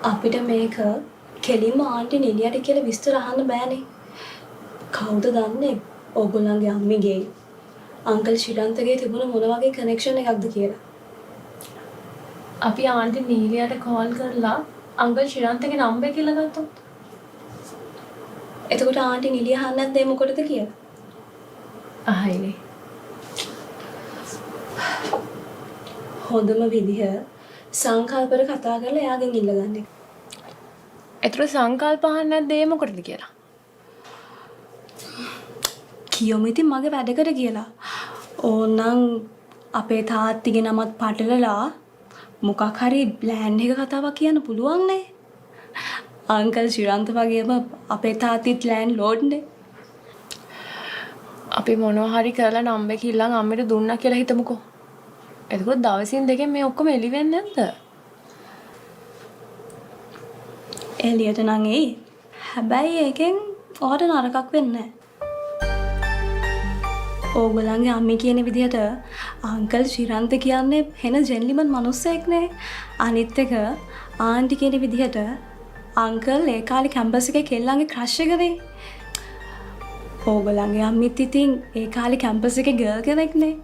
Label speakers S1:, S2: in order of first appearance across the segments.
S1: අපිට මේක කෙලින්ම ආන්ටි නිලියට කියලා විස්තර අහන්න බෑනේ. කවුද දන්නේ ඕගොල්ලන්ගේ අම්මිගේ අංකල් ශ්‍රීලන්තගේ තිබුණ මොන වගේ කනෙක්ෂන් එකක්ද කියලා.
S2: අපි ආන්ටි නීලියට කෝල් කරලා අංකල් ශ්‍රීලන්තගේ නම්බර් කියලා ගත්තොත්.
S1: එතකොට ආන්ටි නිලිය අහන්නේ නැද්ද ඒ මොකටද කියලා?
S2: අහයිනේ.
S1: හොඳම විදිහ සංකල්පර කතා කරලා එයාගෙන් ඉල්ලගන්න එක.
S2: ඒතර සංකල්ප අහන්නේ නැද්ද ඒ මොකටද කියලා?
S1: කියොම ඉතින් මගේ වැඩකට කියලා. ඕනනම් අපේ තාත්තිගේ නමත් පටලලා මොකක් හරි ප්ලෑන් එක කතාවක් කියන්න පුළුවන් නේ. අංකල් ශ්‍රීලන්ත වගේම අපේ තාත්තිත් ප්ලෑන් ලෝඩ්නේ.
S2: අපි මොනවා හරි කරලා නම්බර් කිල්ලන් අම්මට දුන්නා කියලා හිතමුකෝ. එතකොට දවසින් දෙකෙන් මේ ඔක්කොම එලි වෙන්නේ නැද්ද?
S1: එළියට නම් එයි. හැබැයි ඒකෙන් ඔයාට නරකක් වෙන්නේ නැහැ. ඕගොල්ලන්ගේ අම්මේ කියන විදිහට අංකල් ශ්‍රීලන්ත කියන්නේ හෙන ජෙන්ලිමන් මිනිස්සෙක් නේ. අනිත් එක ආන්ටි කියන විදිහට අංකල් ඒ කාලේ කැම්පස් එකේ කෙල්ලන්ගේ ක්‍රෂ් එකනේ. ඕගොල්ලන්ගේ අම්මිත් ඉතින් ඒ කාලේ කැම්පස් එකේ ගර්ල් කෙනෙක් නේ.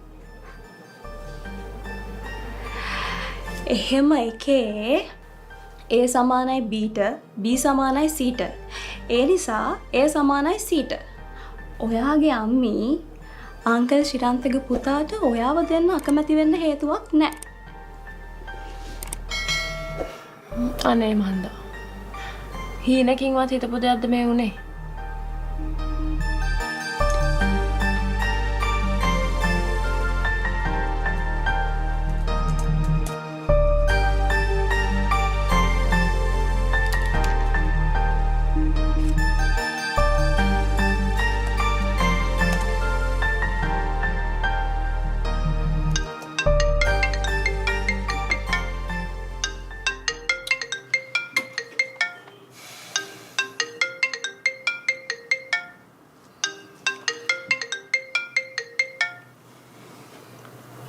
S1: එහෙම එකේ A සමානයි Bට B සමානයි Cට. ඒ නිසා A සමානයි Cට. ඔයාගේ අම්මි අංකල් ශ්‍රීලන්තගේ පුතාට ඔයාව දෙන්න අකමැති වෙන්න හේතුවක් නැහැ.
S2: අනේ මන්දා. හීනකින්වත් හිතපු දෙයක්ද මේ උනේ?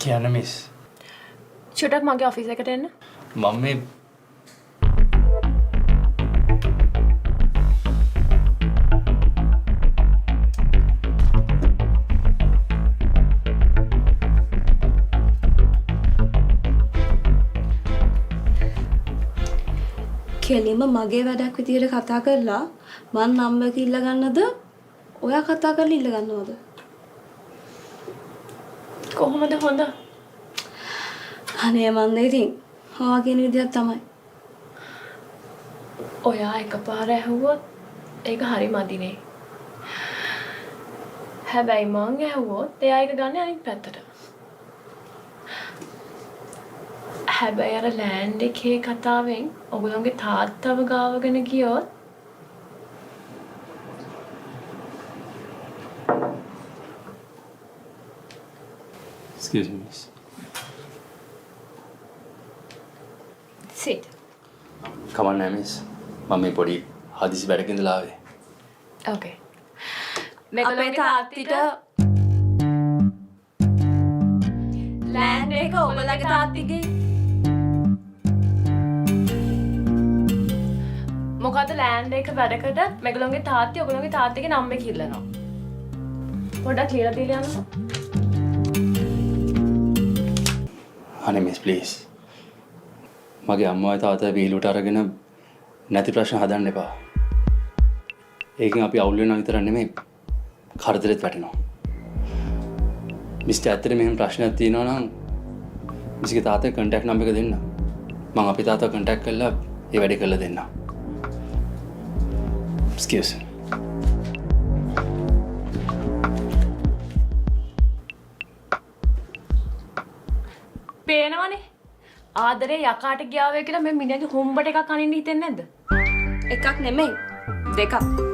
S3: කියන්න මිස්.
S2: චුටක් මගේ ඔෆිස් එකට එන්න.
S3: මම මේ
S1: කෙලින්ම මගේ වැඩක් විදියට කතා කරලා මං නම්බර් එක ඉල්ල ගන්නද? ඔයා කතා කරලා ඉල්ල ගන්නවද?
S2: කොහොමද හොඳ?
S1: අනේ මන්ද ඉතින් ඔයා කියන විදිහක් තමයි.
S2: ඔයා එකපාර ඇහුවොත් ඒක හරි මදිනේ. හැබැයි මං ඇහුවොත් එයා ඒක ගන්න අනිත් පැත්තට. හැබැයි අර ලෑන්ඩ් එකේ කතාවෙන් ඔයගොල්ලෝගේ තාත්තව ගාවගෙන ගියොත්
S3: excuse me miss.
S2: sit.
S3: කමන්නේ මිස්. මම මේ පොඩි හදිසි වැඩක ඉඳලා ආවේ.
S2: okay.
S1: අපේ තාත්තිට ලෑන්ඩ් එක ඔයගොල්ලන්ගේ තාත්තිගේ
S2: මොකද ලෑන්ඩ් එක වැඩකට මේගොල්ලෝගේ තාත්ති ඔයගොල්ලෝගේ තාත්තගේ නම්බර් කිල්ලනවා. පොඩ්ඩක් ක්ලියර් දීලා යන්න.
S3: අනේ මිස් ප්ලීස්. මගේ අම්මයි තාත්තයි වීලුවට අරගෙන නැති ප්‍රශ්න හදන්න එපා. ඒකෙන් අපි අවුල් වෙනවා විතර නෙමෙයි කරදරෙත් වැටෙනවා. මිස්ටර් ඇත්තට මෙහෙම ප්‍රශ්නයක් තියෙනවා නම් මිස්ගේ තාත්තගේ කන්ටැක්ට් නම්බර් එක දෙන්න. මම අපේ තාත්තව කන්ටැක්ට් කරලා ඒ වැඩේ කරලා දෙන්නම්. excuse me.
S2: පේනවනේ. ආදරේ යකාට ගියාවේ කියලා මේ මිනිහගේ හොම්බට එකක් අනින්න හිතෙන්නේ නැද්ද?
S1: එකක් නෙමෙයි දෙකක්.